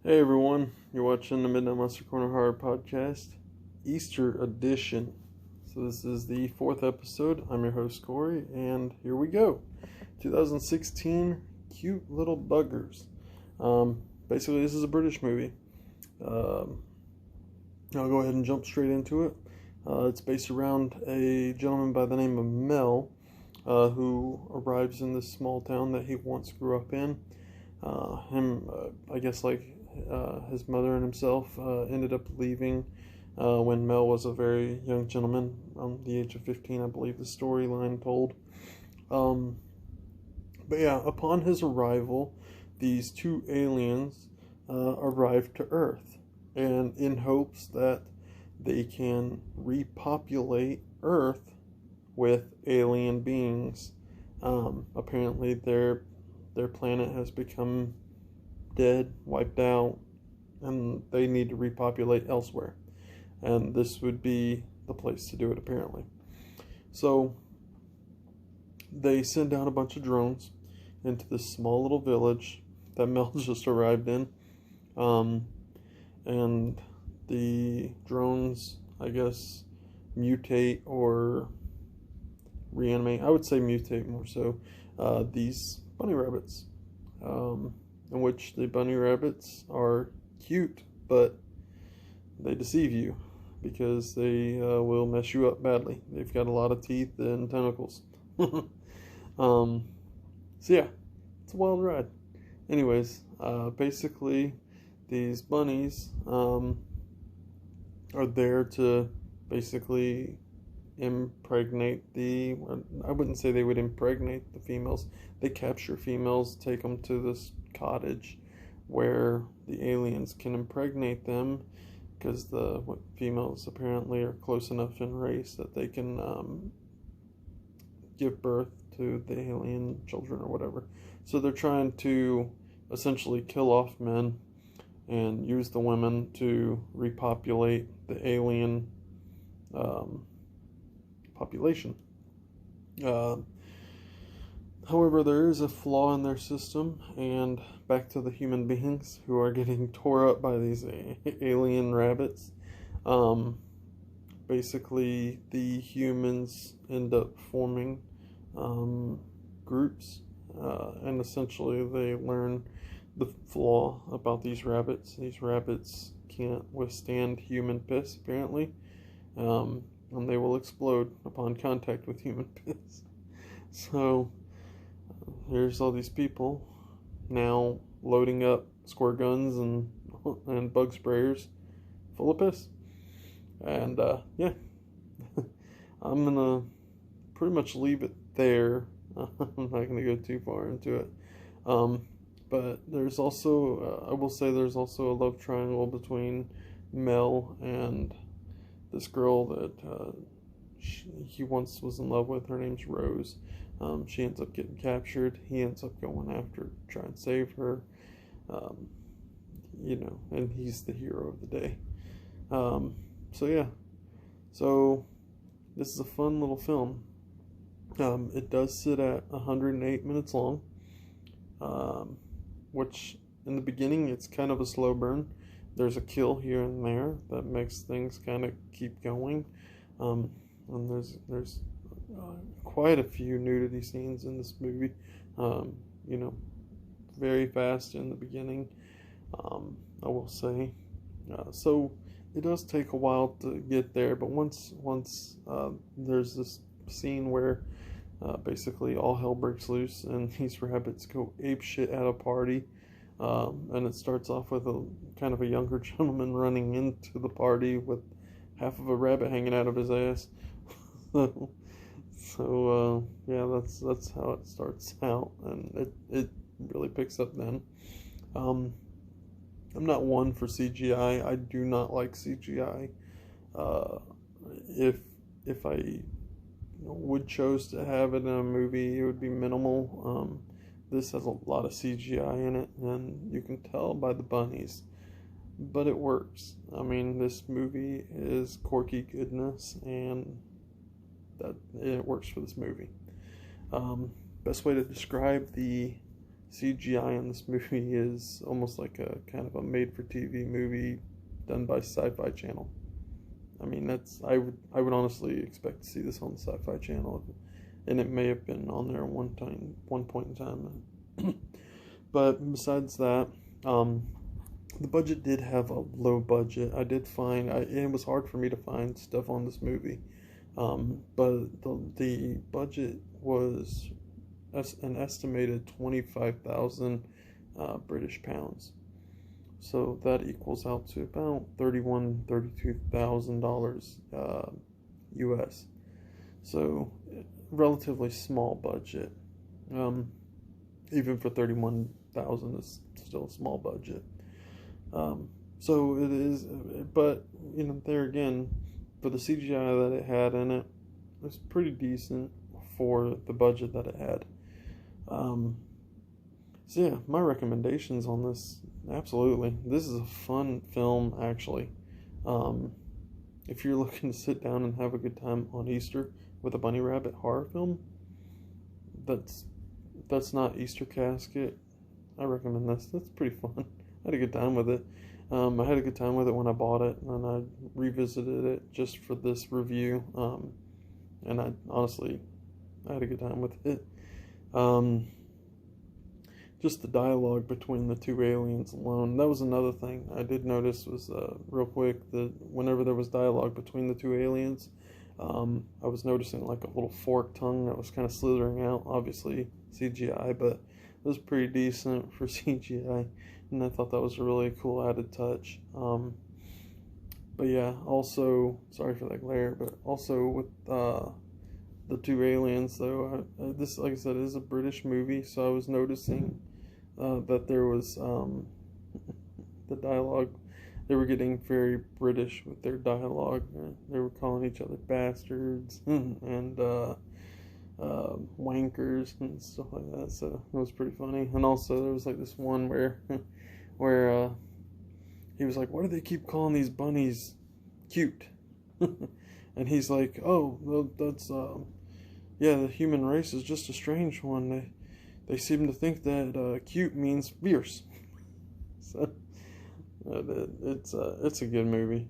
Hey everyone, you're watching the Midnight Monster Corner Horror Podcast, Easter edition. So this is the fourth episode. I'm your host Corey, and here we go. 2016, Cute Little Buggers. Basically, this is a British movie. I'll go ahead and jump straight into it. It's based around a gentleman by the name of Mel, who arrives in this small town that he once grew up in. I guess his mother and himself ended up leaving when Mel was a very young gentleman, the age of 15, I believe the storyline told. But yeah, upon his arrival, these two aliens arrive to Earth, and in hopes that they can repopulate Earth with alien beings. Apparently, their planet has become dead, wiped out, and they need to repopulate elsewhere. And this would be the place to do it, apparently. So they send down a bunch of drones into this small little village that Mel just arrived in. And the drones, I guess, mutate or reanimate. I would say mutate more so. These bunny rabbits. In which the bunny rabbits are cute, but they deceive you because they will mess you up badly. They've got a lot of teeth and tentacles. So yeah, it's a wild ride. Anyways, basically, these bunnies are there to basically impregnate I wouldn't say they would impregnate the females. They capture females, take them to this cottage where the aliens can impregnate them because the females apparently are close enough in race that they can give birth to the alien children or whatever. So they're trying to essentially kill off men and use the women to repopulate the alien population. However, there is a flaw in their system, and back to the human beings who are getting tore up by these alien rabbits. Basically, the humans end up forming groups, and essentially they learn the flaw about these rabbits. These rabbits can't withstand human piss, apparently, and they will explode upon contact with human piss. So here's all these people now loading up squirt guns and bug sprayers full of piss. And yeah, I'm gonna pretty much leave it there. I'm not gonna go too far into it. But there's also, I will say, there's also a love triangle between Mel and this girl that he once was in love with. Her name's Rose. She ends up getting captured. He ends up going after, trying to save her. And he's the hero of the day. So yeah. So this is a fun little film. It does sit at 108 minutes long. Which in the beginning it's kind of a slow burn. There's a kill here and there that makes things kind of keep going. And there's quite a few nudity scenes in this movie. Very fast in the beginning, I will say. So it does take a while to get there, but once there's this scene where basically all hell breaks loose and these rabbits go ape shit at a party. And it starts off with a kind of a younger gentleman running into the party with half of a rabbit hanging out of his ass. So yeah, that's how it starts out, and it really picks up then. I'm not one for CGI. I do not like CGI. If I would chose to have it in a movie, it would be minimal. This has a lot of CGI in it, and you can tell by the bunnies, but it works. I mean, this movie is quirky goodness, and that it works for this movie. Best way to describe the CGI in this movie is almost like a kind of a made-for-TV movie done by Sci-Fi Channel. I mean, I would honestly expect to see this on the Sci-Fi Channel, and it may have been on there one point in time. But besides that, the budget did have a low budget. I did find it was hard for me to find stuff on this movie, but the budget was an estimated 25,000 British pounds. So that equals out to about $32,000 US. So relatively small budget. Even for 31,000 is still a small budget. So it is, but there again, for the CGI that it had in it, it was pretty decent for the budget that it had. So yeah, my recommendations on this, absolutely. This is a fun film, actually. If you're looking to sit down and have a good time on Easter with a bunny rabbit horror film, that's not Easter Casket. I recommend this. That's pretty fun. I had a good time with it. I had a good time with it when I bought it, and I revisited it just for this review. And I had a good time with it. Just the dialogue between the two aliens alone. That was another thing I did notice was real quick that whenever there was dialogue between the two aliens, I was noticing like a little forked tongue that was kind of slithering out. Obviously CGI, but it was pretty decent for CGI, and I thought that was a really cool added touch. But yeah, also sorry for that glare, but also with the two aliens though, this, like I said, is a British movie, so I was noticing that there was the dialogue. They were getting very British with their dialogue. They were calling each other bastards and wankers and stuff like that. So it was pretty funny. And also there was like this one where he was like, "Why do they keep calling these bunnies cute?" And he's like, "Oh, well, that's yeah, the human race is just a strange one. They seem to think that cute means fierce." So it's a good movie.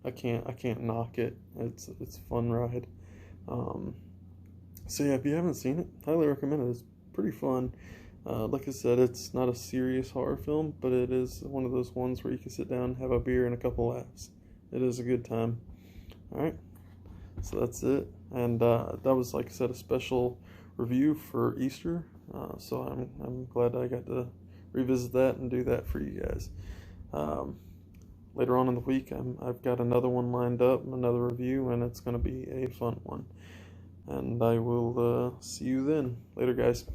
I can't knock it. It's a fun ride. So yeah, if you haven't seen it, highly recommend it. It's pretty fun. Like I said, it's not a serious horror film, but it is one of those ones where you can sit down, have a beer, and a couple laughs. It is a good time. All right. So that's it, and that was, like I said, a special review for Easter. So I'm glad I got to revisit that and do that for you guys. Later on in the week, I've got another one lined up, another review, and it's going to be a fun one. And I will see you then. Later, guys.